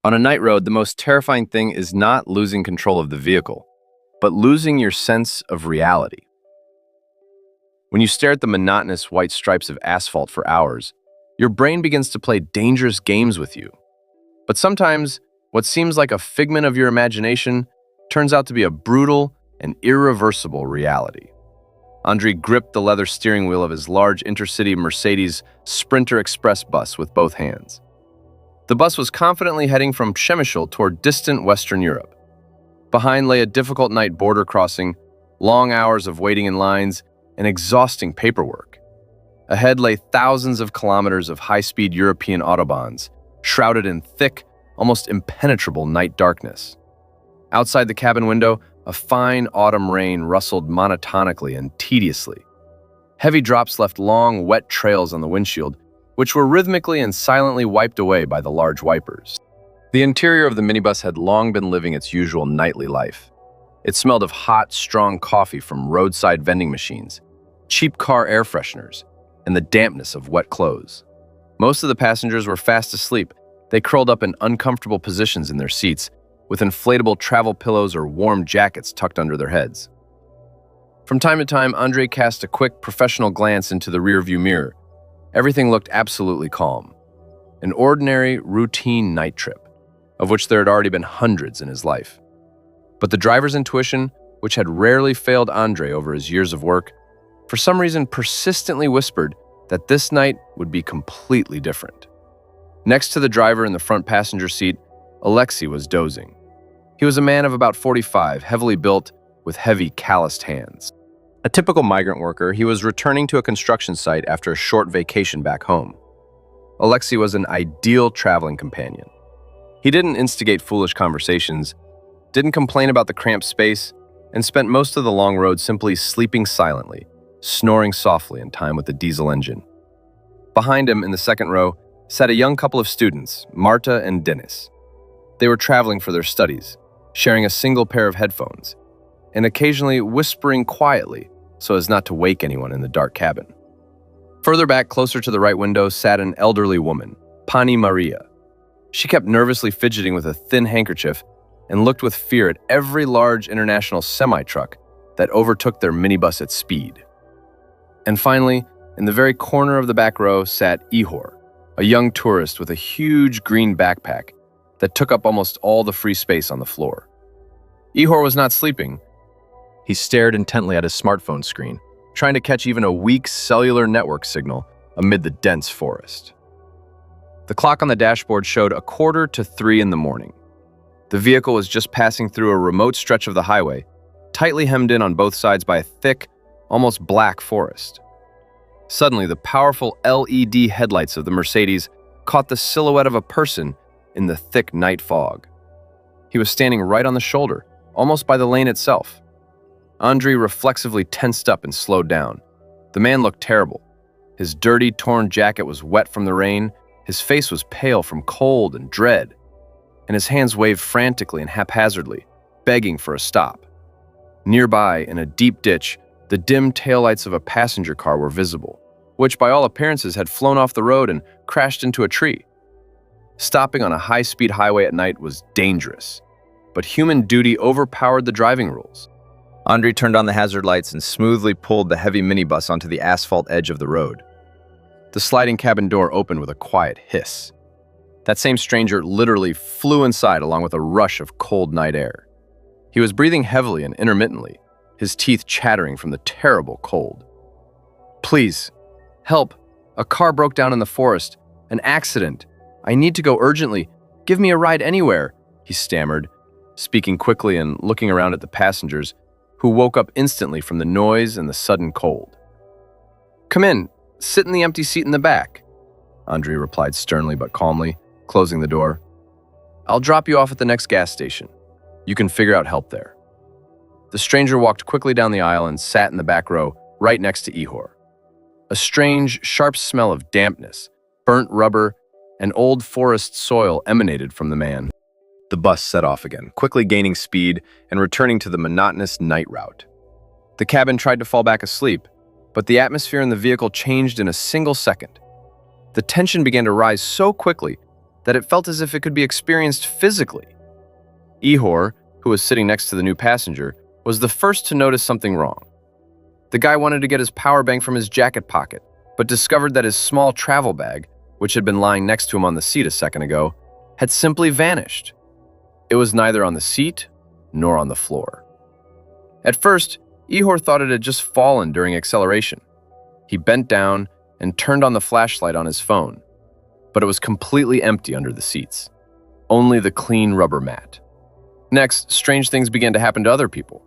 On a night road, the most terrifying thing is not losing control of the vehicle, but losing your sense of reality. When you stare at the monotonous white stripes of asphalt for hours, your brain begins to play dangerous games with you. But sometimes, what seems like a figment of your imagination turns out to be a brutal and irreversible reality. Andriy gripped the leather steering wheel of his large intercity Mercedes Sprinter Express bus with both hands. The bus was confidently heading from Przemyśl toward distant Western Europe. Behind lay a difficult night border crossing, long hours of waiting in lines, and exhausting paperwork. Ahead lay thousands of kilometers of high-speed European autobahns, shrouded in thick, almost impenetrable night darkness. Outside the cabin window, a fine autumn rain rustled monotonically and tediously. Heavy drops left long, wet trails on the windshield, which were rhythmically and silently wiped away by the large wipers. The interior of the minibus had long been living its usual nightly life. It smelled of hot, strong coffee from roadside vending machines, cheap car air fresheners, and the dampness of wet clothes. Most of the passengers were fast asleep. They curled up in uncomfortable positions in their seats, with inflatable travel pillows or warm jackets tucked under their heads. From time to time, Andriy cast a quick, professional glance into the rearview mirror. Everything looked absolutely calm. An ordinary, routine night trip, of which there had already been hundreds in his life. But the driver's intuition, which had rarely failed Andriy over his years of work, for some reason persistently whispered that this night would be completely different. Next to the driver in the front passenger seat, Alexei was dozing. He was a man of about 45, heavily built, with heavy, calloused hands. A typical migrant worker, he was returning to a construction site after a short vacation back home. Alexei was an ideal traveling companion. He didn't instigate foolish conversations, didn't complain about the cramped space, and spent most of the long road simply sleeping silently, snoring softly in time with the diesel engine. Behind him, in the second row, sat a young couple of students, Marta and Denis. They were traveling for their studies, sharing a single pair of headphones, and occasionally whispering quietly so as not to wake anyone in the dark cabin. Further back, closer to the right window, sat an elderly woman, Pani Maria. She kept nervously fidgeting with a thin handkerchief and looked with fear at every large international semi-truck that overtook their minibus at speed. And finally, in the very corner of the back row sat Ihor, a young tourist with a huge green backpack that took up almost all the free space on the floor. Ihor was not sleeping. He stared intently at his smartphone screen, trying to catch even a weak cellular network signal amid the dense forest. The clock on the dashboard showed 2:45 in the morning. The vehicle was just passing through a remote stretch of the highway, tightly hemmed in on both sides by a thick, almost black forest. Suddenly, the powerful LED headlights of the Mercedes caught the silhouette of a person in the thick night fog. He was standing right on the shoulder, almost by the lane itself. Andriy reflexively tensed up and slowed down. The man looked terrible. His dirty, torn jacket was wet from the rain, his face was pale from cold and dread, and his hands waved frantically and haphazardly, begging for a stop. Nearby, in a deep ditch, the dim taillights of a passenger car were visible, which by all appearances had flown off the road and crashed into a tree. Stopping on a high-speed highway at night was dangerous, but human duty overpowered the driving rules. Andriy turned on the hazard lights and smoothly pulled the heavy minibus onto the asphalt edge of the road. The sliding cabin door opened with a quiet hiss. That same stranger literally flew inside along with a rush of cold night air. He was breathing heavily and intermittently, his teeth chattering from the terrible cold. "Please, help. A car broke down in the forest. An accident. I need to go urgently. Give me a ride anywhere," he stammered, speaking quickly and looking around at the passengers, who woke up instantly from the noise and the sudden cold. "Come in. Sit in the empty seat in the back," Andriy replied sternly but calmly, closing the door. "I'll drop you off at the next gas station. You can figure out help there." The stranger walked quickly down the aisle and sat in the back row, right next to Ihor. A strange, sharp smell of dampness, burnt rubber, and old forest soil emanated from the man. The bus set off again, quickly gaining speed and returning to the monotonous night route. The cabin tried to fall back asleep, but the atmosphere in the vehicle changed in a single second. The tension began to rise so quickly that it felt as if it could be experienced physically. Ihor, who was sitting next to the new passenger, was the first to notice something wrong. The guy wanted to get his power bank from his jacket pocket, but discovered that his small travel bag, which had been lying next to him on the seat a second ago, had simply vanished. It was neither on the seat nor on the floor. At first, Ihor thought it had just fallen during acceleration. He bent down and turned on the flashlight on his phone, but it was completely empty under the seats. Only the clean rubber mat. Next, strange things began to happen to other people.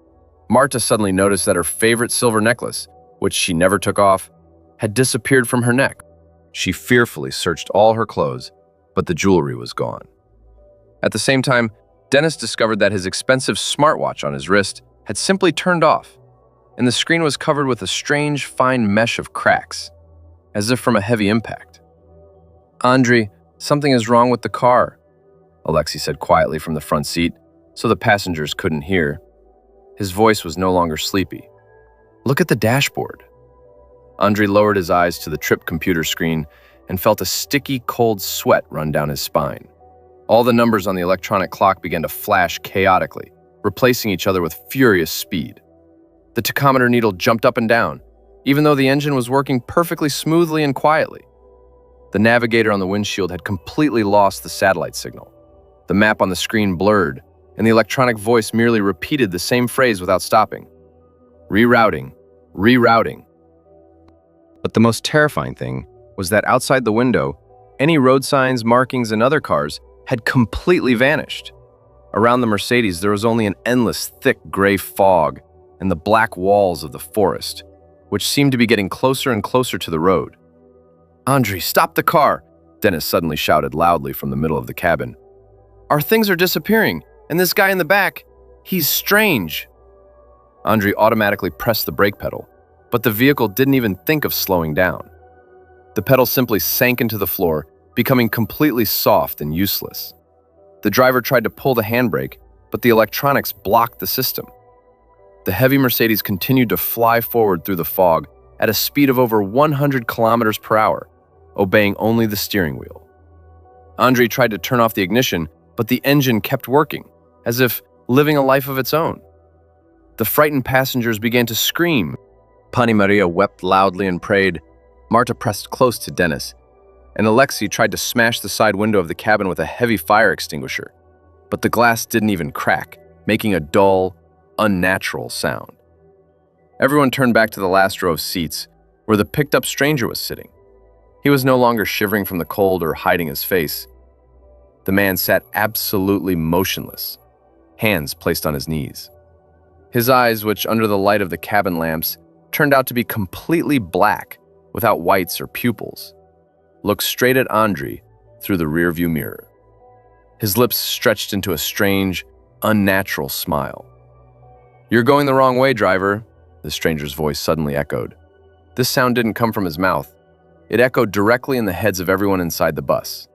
Marta suddenly noticed that her favorite silver necklace, which she never took off, had disappeared from her neck. She fearfully searched all her clothes, but the jewelry was gone. At the same time, Dennis discovered that his expensive smartwatch on his wrist had simply turned off, and the screen was covered with a strange, fine mesh of cracks, as if from a heavy impact. "Andriy, something is wrong with the car," Alexei said quietly from the front seat, so the passengers couldn't hear. His voice was no longer sleepy. "Look at the dashboard." Andriy lowered his eyes to the tripped computer screen and felt a sticky, cold sweat run down his spine. All the numbers on the electronic clock began to flash chaotically, replacing each other with furious speed. The tachometer needle jumped up and down, even though the engine was working perfectly smoothly and quietly. The navigator on the windshield had completely lost the satellite signal. The map on the screen blurred, and the electronic voice merely repeated the same phrase without stopping. "Rerouting, rerouting." But the most terrifying thing was that outside the window, any road signs, markings, and other cars had completely vanished. Around the Mercedes, there was only an endless, thick gray fog and the black walls of the forest, which seemed to be getting closer and closer to the road. "Andriy, stop the car!" Dennis suddenly shouted loudly from the middle of the cabin. "Our things are disappearing, and this guy in the back, he's strange." Andriy automatically pressed the brake pedal, but the vehicle didn't even think of slowing down. The pedal simply sank into the floor, becoming completely soft and useless. The driver tried to pull the handbrake, but the electronics blocked the system. The heavy Mercedes continued to fly forward through the fog at a speed of over 100 kilometers per hour, obeying only the steering wheel. Andriy tried to turn off the ignition, but the engine kept working, as if living a life of its own. The frightened passengers began to scream. Pani Maria wept loudly and prayed. Marta pressed close to Dennis, and Alexei tried to smash the side window of the cabin with a heavy fire extinguisher, but the glass didn't even crack, making a dull, unnatural sound. Everyone turned back to the last row of seats, where the picked-up stranger was sitting. He was no longer shivering from the cold or hiding his face. The man sat absolutely motionless, hands placed on his knees. His eyes, which under the light of the cabin lamps, turned out to be completely black, without whites or pupils, looked straight at Andriy through the rearview mirror. His lips stretched into a strange, unnatural smile. "You're going the wrong way, driver," the stranger's voice suddenly echoed. This sound didn't come from his mouth. It echoed directly in the heads of everyone inside the bus.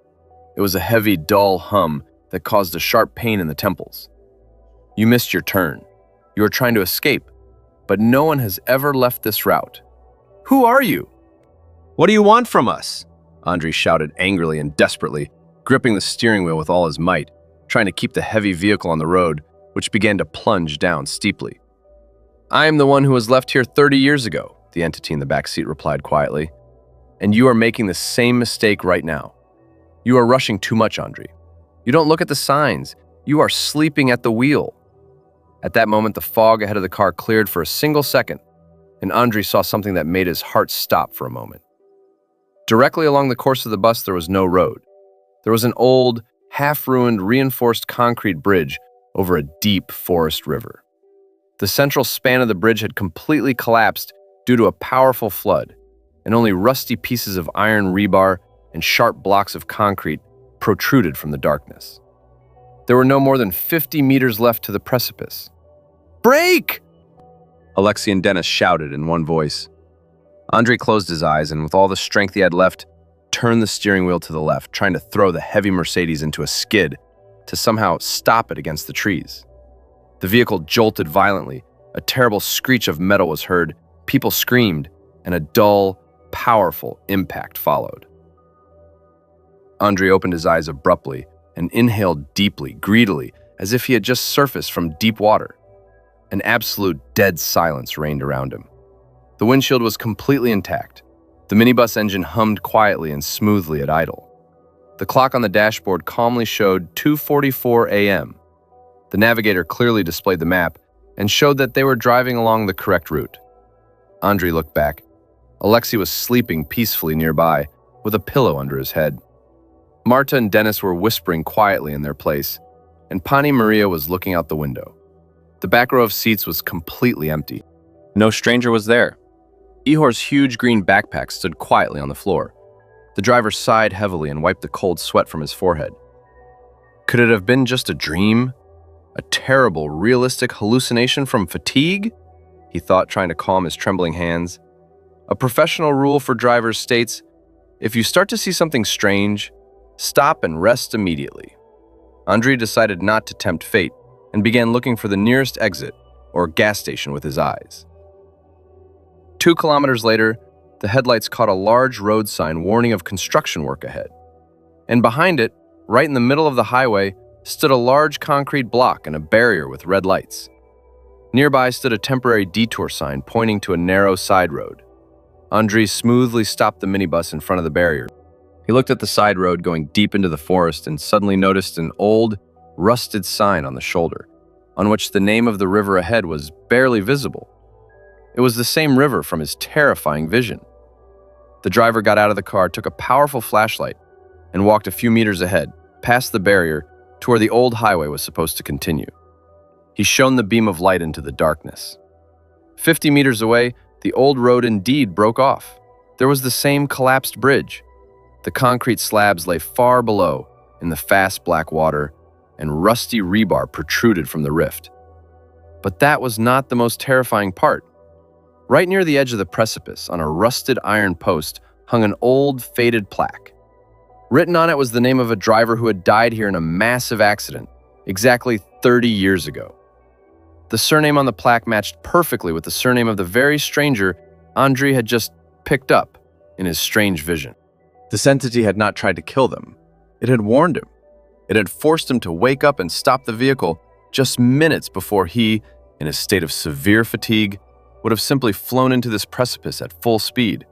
It was a heavy, dull hum that caused a sharp pain in the temples. "You missed your turn. You are trying to escape, but no one has ever left this route. Who are you?" "What do you want from us?" Andriy shouted angrily and desperately, gripping the steering wheel with all his might, trying to keep the heavy vehicle on the road, which began to plunge down steeply. "I am the one who was left here 30 years ago," the entity in the back seat replied quietly. "And you are making the same mistake right now. You are rushing too much, Andriy. You don't look at the signs. You are sleeping at the wheel." At that moment, the fog ahead of the car cleared for a single second, and Andriy saw something that made his heart stop for a moment. Directly along the course of the bus, there was no road. There was an old, half-ruined, reinforced concrete bridge over a deep forest river. The central span of the bridge had completely collapsed due to a powerful flood, and only rusty pieces of iron rebar and sharp blocks of concrete protruded from the darkness. There were no more than 50 meters left to the precipice. "Brake!" Alexei and Dennis shouted in one voice. Andriy closed his eyes and, with all the strength he had left, turned the steering wheel to the left, trying to throw the heavy Mercedes into a skid to somehow stop it against the trees. The vehicle jolted violently, a terrible screech of metal was heard, people screamed, and a dull, powerful impact followed. Andriy opened his eyes abruptly and inhaled deeply, greedily, as if he had just surfaced from deep water. An absolute dead silence reigned around him. The windshield was completely intact. The minibus engine hummed quietly and smoothly at idle. The clock on the dashboard calmly showed 2:44 a.m. The navigator clearly displayed the map and showed that they were driving along the correct route. Andriy looked back. Alexei was sleeping peacefully nearby, with a pillow under his head. Marta and Dennis were whispering quietly in their place, and Pani Maria was looking out the window. The back row of seats was completely empty. No stranger was there. Ihor's huge green backpack stood quietly on the floor. The driver sighed heavily and wiped the cold sweat from his forehead. Could it have been just a dream? A terrible, realistic hallucination from fatigue? He thought, trying to calm his trembling hands. A professional rule for drivers states, if you start to see something strange, stop and rest immediately. Andriy decided not to tempt fate and began looking for the nearest exit or gas station with his eyes. 2 kilometers later, the headlights caught a large road sign warning of construction work ahead. And behind it, right in the middle of the highway, stood a large concrete block and a barrier with red lights. Nearby stood a temporary detour sign pointing to a narrow side road. Andriy smoothly stopped the minibus in front of the barrier. He looked at the side road going deep into the forest and suddenly noticed an old, rusted sign on the shoulder, on which the name of the river ahead was barely visible. It was the same river from his terrifying vision. The driver got out of the car, took a powerful flashlight, and walked a few meters ahead, past the barrier, to where the old highway was supposed to continue. He shone the beam of light into the darkness. 50 meters away, the old road indeed broke off. There was the same collapsed bridge. The concrete slabs lay far below in the fast black water, and rusty rebar protruded from the rift. But that was not the most terrifying part. Right near the edge of the precipice, on a rusted iron post, hung an old, faded plaque. Written on it was the name of a driver who had died here in a massive accident, exactly 30 years ago. The surname on the plaque matched perfectly with the surname of the very stranger Andriy had just picked up in his strange vision. This entity had not tried to kill them. It had warned him. It had forced him to wake up and stop the vehicle just minutes before he, in a state of severe fatigue, would have simply flown into this precipice at full speed,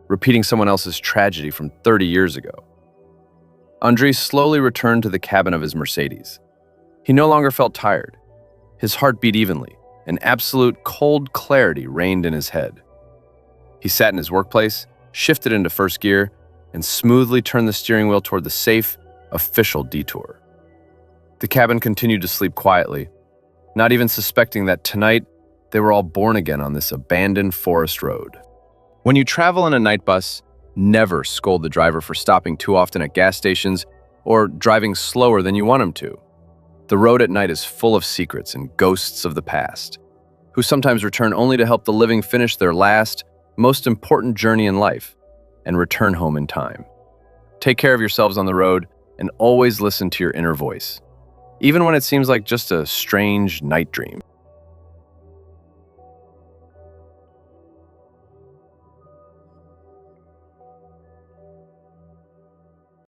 repeating someone else's tragedy from 30 years ago. Andriy slowly returned to the cabin of his Mercedes. He no longer felt tired. His heart beat evenly, and absolute cold clarity reigned in his head. He sat in his workplace, shifted into first gear, and smoothly turned the steering wheel toward the safe, official detour. The cabin continued to sleep quietly, not even suspecting that tonight they were all born again on this abandoned forest road. When you travel in a night bus, never scold the driver for stopping too often at gas stations or driving slower than you want him to. The road at night is full of secrets and ghosts of the past, who sometimes return only to help the living finish their last, most important journey in life and return home in time. Take care of yourselves on the road and always listen to your inner voice, even when it seems like just a strange night dream.